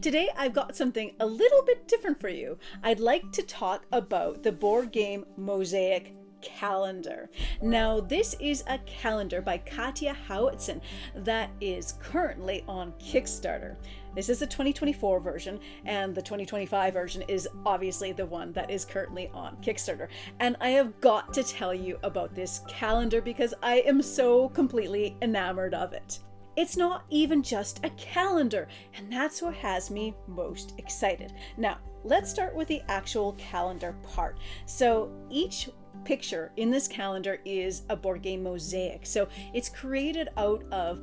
Today I've got something a little bit different for you. I'd like to talk about the Board Game Mosiac Calendar. Now, this is a calendar by Katja Howitson that is currently on Kickstarter. This is the 2024 version, and the 2025 version is obviously the one that is currently on Kickstarter. And I have got to tell you about this calendar because I am so completely enamored of it. It's not even just a calendar, and that's what has me most excited. Now, let's start with the actual calendar part. So each picture in this calendar is a board game mosaic. So it's created out of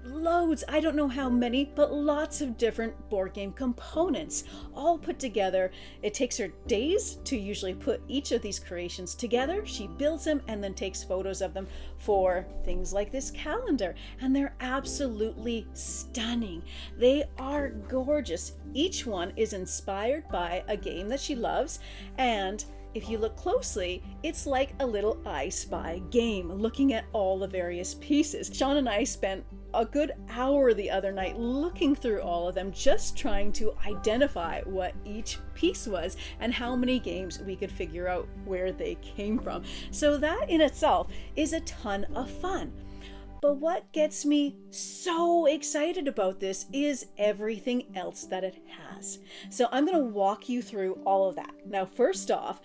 loads, I don't know how many, but lots of different board game components all put together. It takes her days to usually put each of these creations together. She builds them and then takes photos of them for things like this calendar. And they're absolutely stunning. They are gorgeous. Each one is inspired by a game that she loves, and if you look closely, it's like a little I Spy game, looking at all the various pieces. Sean and I spent a good hour the other night looking through all of them, just trying to identify what each piece was and how many games we could figure out where they came from. So that in itself is a ton of fun. But what gets me so excited about this is everything else that it has. So I'm going to walk you through all of that. Now, first off,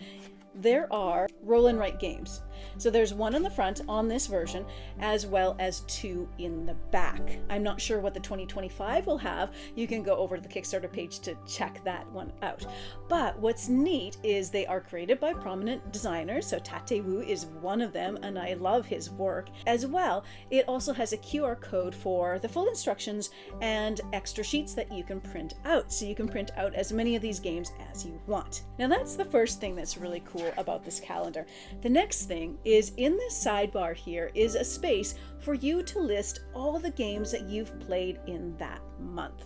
there are roll and write games. So there's one on the front on this version, as well as two in the back. I'm not sure what the 2025 will have. You can go over to the Kickstarter page to check that one out. But what's neat is they are created by prominent designers. So Tate Wu is one of them, and I love his work. As well, it also has a QR code for the full instructions and extra sheets that you can print out. So you can print out as many of these games as you want. Now that's the first thing that's really cool about this calendar. The next thing is in this sidebar here is a space for you to list all the games that you've played in that month.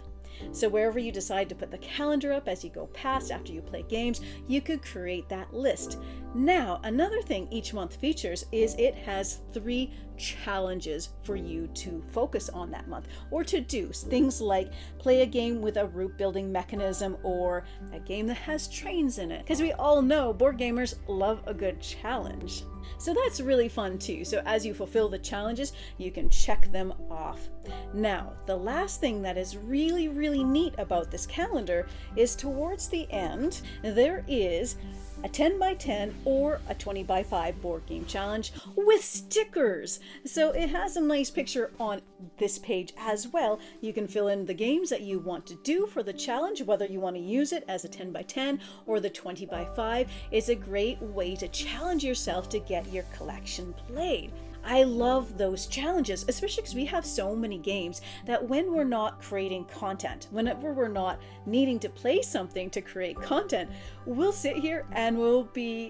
So wherever you decide to put the calendar up as you go past after you play games, you could create that list. Now, another thing each month features is it has 3 challenges for you to focus on that month or to do. Things like play a game with a route building mechanism or a game that has trains in it. Because we all know board gamers love a good challenge. So that's really fun too. So as you fulfill the challenges, you can check them off. Now, the last thing that is really neat about this calendar is towards the end, there is a 10 by 10 or a 20 by 5 board game challenge with stickers. So it has a nice picture on this page as well. You can fill in the games that you want to do for the challenge, whether you want to use it as a 10 by 10 or the 20 by 5. It's a great way to challenge yourself to get your collection played. I love those challenges, especially because we have so many games that when we're not creating content, whenever we're not needing to play something to create content, we'll sit here and we'll be,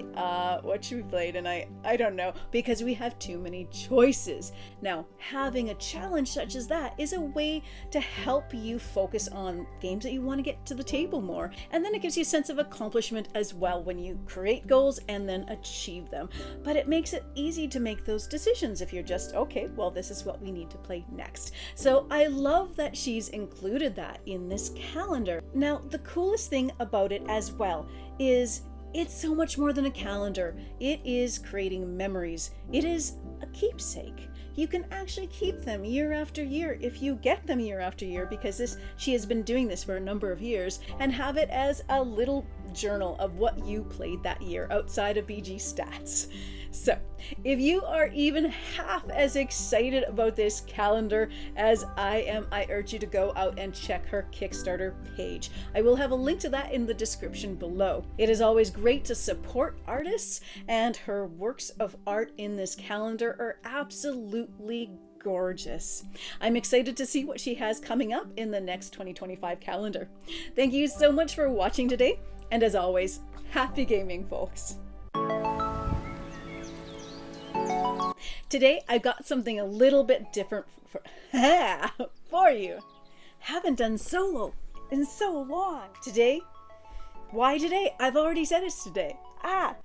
what should we play tonight? I don't know, because we have too many choices. Now, having a challenge such as that is a way to help you focus on games that you want to get to the table more. And then it gives you a sense of accomplishment as well when you create goals and then achieve them. But it makes it easy to make those decisions if you're just, okay, well, this is what we need to play next. So I love that she's included that in this calendar. Now, the coolest thing about it as well is it's so much more than a calendar. It is creating memories. It is a keepsake. You can actually keep them year after year if you get them year after year, because she has been doing this for a number of years, and have it as a little journal of what you played that year outside of BG stats. So if you are even half as excited about this calendar as I am, I urge you to go out and check her Kickstarter page. I will have a link to that in the description below. It is always great to support artists, and her works of art in this calendar are absolutely gorgeous. I'm excited to see what she has coming up in the next 2025 calendar. Thank you so much for watching today, and as always, happy gaming, folks. Today I got something a little bit different for you. Haven't done solo in so long. Today, why today? I've already said it's today.